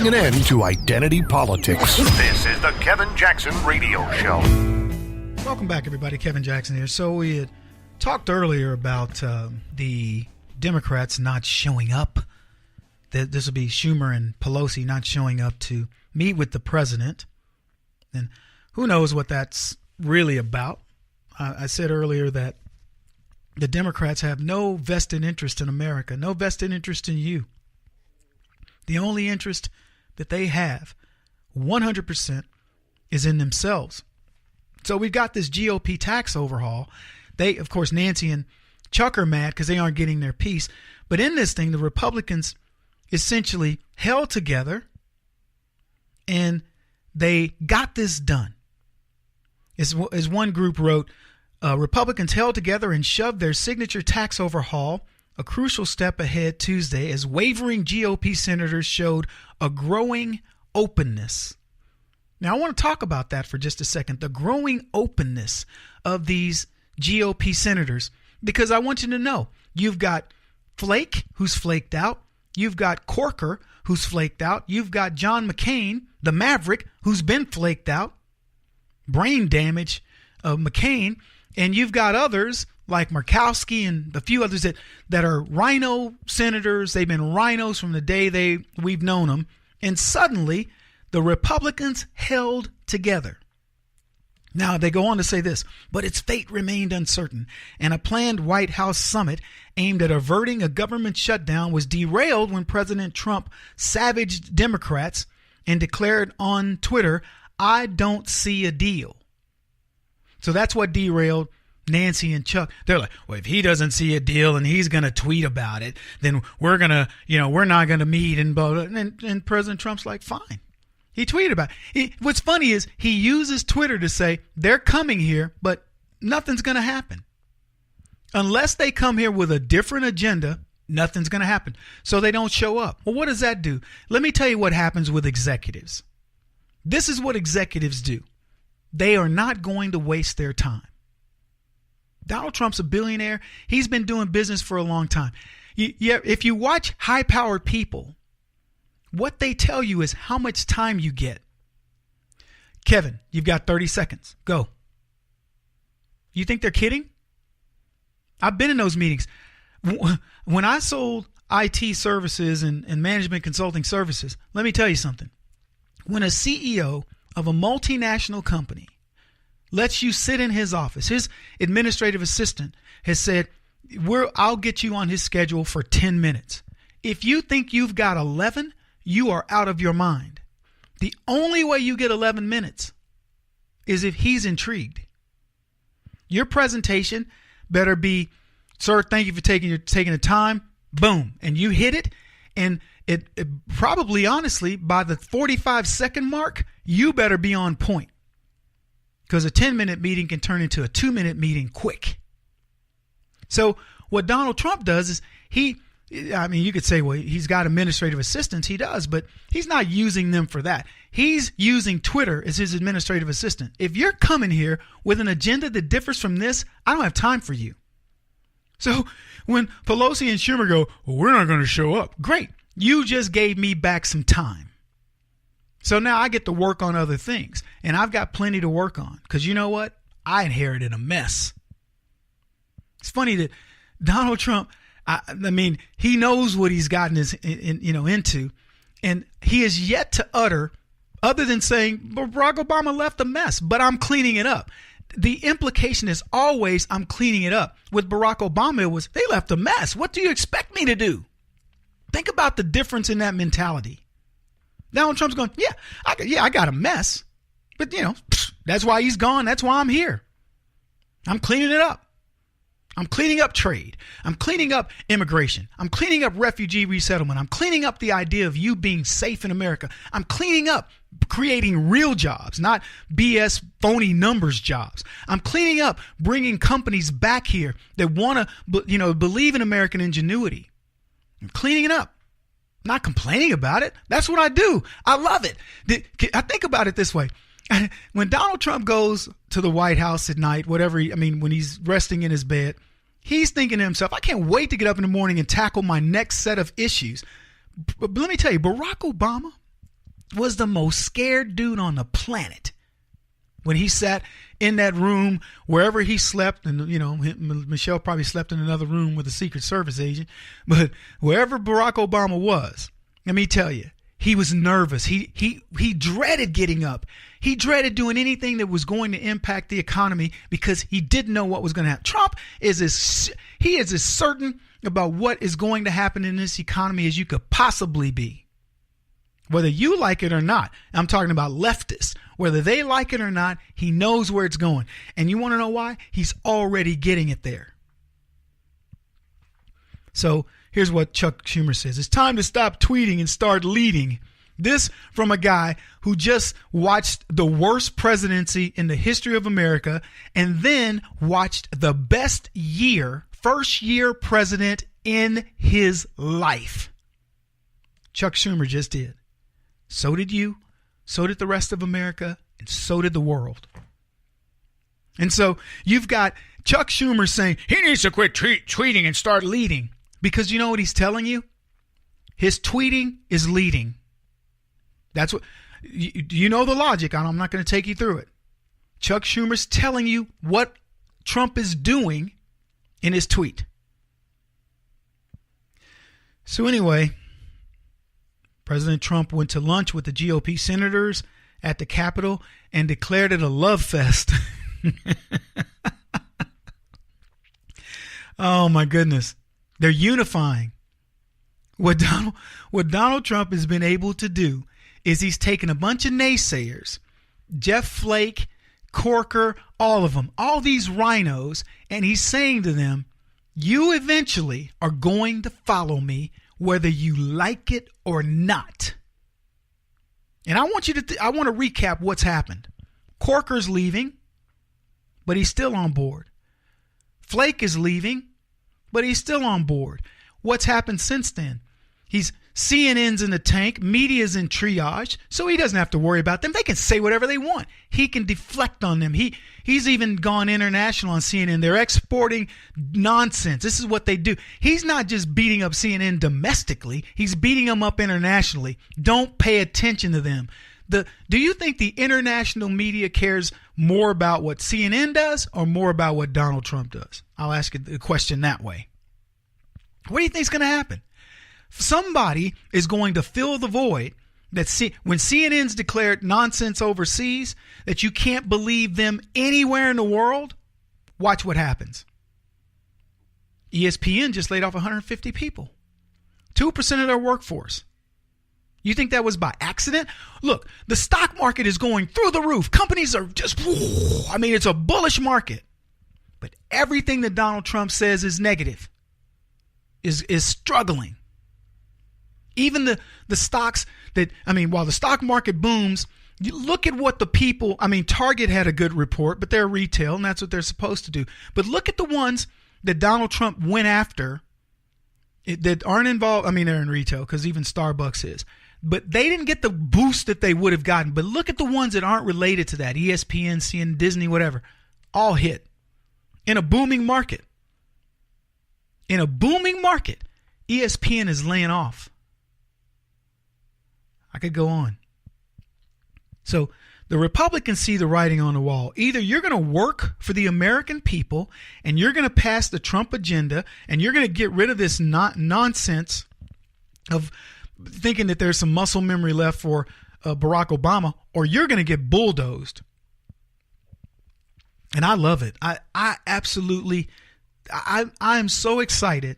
putting an end to identity politics. This is the Kevin Jackson Radio Show. Welcome back, everybody. Kevin Jackson here. So we had talked earlier about the Democrats not showing up. This will be Schumer and Pelosi not showing up to meet with the president. And who knows what that's really about. I said earlier that the Democrats have no vested interest in America, no vested interest in you. The only interest that they have, 100%, is in themselves. So we've got this GOP tax overhaul. They, of course, Nancy and Chuck are mad because they aren't getting their piece. But in this thing, the Republicans essentially held together and they got this done. As one group wrote, Republicans held together and shoved their signature tax overhaul, a crucial step ahead Tuesday as wavering GOP senators showed a growing openness. Now, I want to talk about that for just a second, the growing openness of these GOP senators, because I want you to know you've got Flake, who's flaked out. You've got Corker, who's flaked out. You've got John McCain, the Maverick, who's been flaked out. Brain damage of McCain. And you've got others like Murkowski and a few others that are rhino senators. They've been rhinos from the day we've known them. And suddenly, the Republicans held together. Now, they go on to say this, but its fate remained uncertain, and a planned White House summit aimed at averting a government shutdown was derailed when President Trump savaged Democrats and declared on Twitter, "I don't see a deal." So that's what derailed Nancy and Chuck. They're like, well, if he doesn't see a deal and he's going to tweet about it, then we're going to, we're not going to meet. And President Trump's like, fine. He tweeted about it. What's funny is he uses Twitter to say they're coming here, but nothing's going to happen. Unless they come here with a different agenda, nothing's going to happen. So they don't show up. Well, what does that do? Let me tell you what happens with executives. This is what executives do. They are not going to waste their time. Donald Trump's a billionaire. He's been doing business for a long time. If you watch high-powered people, what they tell you is how much time you get. Kevin, you've got 30 seconds. Go. You think they're kidding? I've been in those meetings. When I sold IT services and management consulting services, let me tell you something. When a CEO of a multinational company lets you sit in his office, his administrative assistant has said, I'll get you on his schedule for 10 minutes. If you think you've got 11, you are out of your mind. The only way you get 11 minutes is if he's intrigued. Your presentation better be, sir, thank you for taking the time. Boom. And you hit it. And it probably, honestly, by the 45-second mark, you better be on point. Because a 10-minute meeting can turn into a 2-minute meeting quick. So what Donald Trump does is you could say, well, he's got administrative assistants. He does, but he's not using them for that. He's using Twitter as his administrative assistant. If you're coming here with an agenda that differs from this, I don't have time for you. So when Pelosi and Schumer go, well, we're not going to show up. Great. You just gave me back some time. So now I get to work on other things, and I've got plenty to work on because you know what? I inherited a mess. It's funny that Donald Trump, he knows what he's gotten into, and he has yet to utter, other than saying Barack Obama left a mess, but I'm cleaning it up. The implication is always I'm cleaning it up. With Barack Obama, it was they left a mess. What do you expect me to do? Think about the difference in that mentality. Donald Trump's going, I got a mess, but that's why he's gone. That's why I'm here. I'm cleaning it up. I'm cleaning up trade. I'm cleaning up immigration. I'm cleaning up refugee resettlement. I'm cleaning up the idea of you being safe in America. I'm cleaning up creating real jobs, not BS phony numbers jobs. I'm cleaning up bringing companies back here that want to, believe in American ingenuity. I'm cleaning it up. Not complaining about it. That's what I do. I love it. I think about it this way. When Donald Trump goes to the White House at night, when he's resting in his bed, he's thinking to himself, I can't wait to get up in the morning and tackle my next set of issues. But let me tell you, Barack Obama, was the most scared dude on the planet when he sat in that room, wherever he slept. And, Michelle probably slept in another room with a Secret Service agent. But wherever Barack Obama was, let me tell you, he was nervous. He dreaded getting up. He dreaded doing anything that was going to impact the economy because he didn't know what was going to happen. Trump is as certain about what is going to happen in this economy as you could possibly be. Whether you like it or not, I'm talking about leftists. Whether they like it or not, he knows where it's going. And you want to know why? He's already getting it there. So here's what Chuck Schumer says. It's time to stop tweeting and start leading. This from a guy who just watched the worst presidency in the history of America and then watched the best first year president in his life. Chuck Schumer just did. So did you. So did the rest of America. And so did the world. And so you've got Chuck Schumer saying he needs to quit tweeting and start leading. Because you know what he's telling you? His tweeting is leading. That's what you know the logic. I'm not going to take you through it. Chuck Schumer's telling you what Trump is doing in his tweet. So anyway, President Trump went to lunch with the GOP senators at the Capitol and declared it a love fest. Oh my goodness. They're unifying. What Donald Trump has been able to do is he's taken a bunch of naysayers, Jeff Flake, Corker, all of them, all these rhinos, and he's saying to them, you eventually are going to follow me whether you like it or not. And I want to recap what's happened. Corker's leaving, but he's still on board. Flake is leaving, but he's still on board. What's happened since then? CNN's in the tank, media's in triage, so he doesn't have to worry about them. They can say whatever they want. He can deflect on them. He's even gone international on CNN. They're exporting nonsense. This is what they do. He's not just beating up CNN domestically. He's beating them up internationally. Don't pay attention to them. Do you think the international media cares more about what CNN does or more about what Donald Trump does? I'll ask you the question that way. What do you think is going to happen? Somebody is going to fill the void that when CNN's declared nonsense overseas, that you can't believe them anywhere in the world. Watch what happens. ESPN just laid off 150 people, 2% of their workforce. You think that was by accident? Look, the stock market is going through the roof. Companies are just, it's a bullish market. But everything that Donald Trump says is negative, is struggling. Even the stocks while the stock market booms, you look at what the people, Target had a good report, but they're retail and that's what they're supposed to do. But look at the ones that Donald Trump went after that aren't involved. They're in retail because even Starbucks is. But they didn't get the boost that they would have gotten. But look at the ones that aren't related to that. ESPN, CNN, Disney, whatever. All hit. In a booming market. ESPN is laying off. I could go on. So the Republicans see the writing on the wall. Either you're going to work for the American people and you're going to pass the Trump agenda and you're going to get rid of this nonsense of thinking that there's some muscle memory left for Barack Obama, or you're going to get bulldozed. And I love it. I absolutely, I'm so excited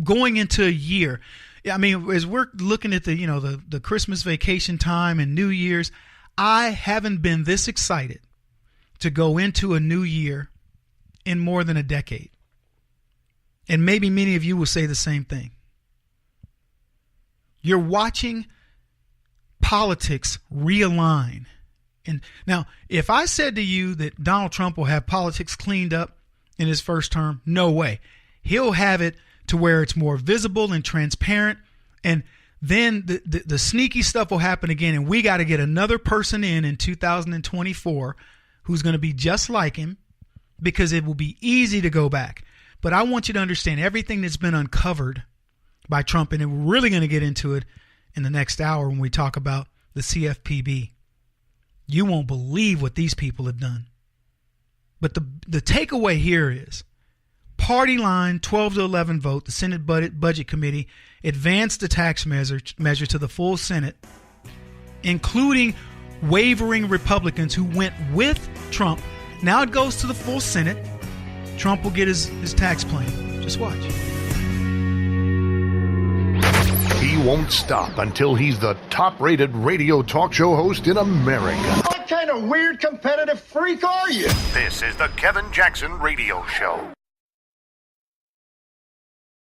going into a year. As we're looking at the Christmas vacation time and New Year's, I haven't been this excited to go into a new year in more than a decade. And maybe many of you will say the same thing. You're watching politics realign. And now, if I said to you that Donald Trump will have politics cleaned up in his first term, no way. He'll have it to where it's more visible and transparent. And then the sneaky stuff will happen again. And we got to get another person in 2024 who's going to be just like him, because it will be easy to go back. But I want you to understand everything that's been uncovered by Trump, and we're really going to get into it in the next hour when we talk about the CFPB. You won't believe what these people have done. But the takeaway here is party line 12-11 vote. The Senate Budget Committee advanced the tax measure to the full Senate, including wavering Republicans who went with Trump. Now it goes to the full Senate. Trump will get his tax plan. Just watch. He won't stop until he's the top-rated radio talk show host in America. What kind of weird competitive freak are you? This is the Kevin Jackson Radio Show.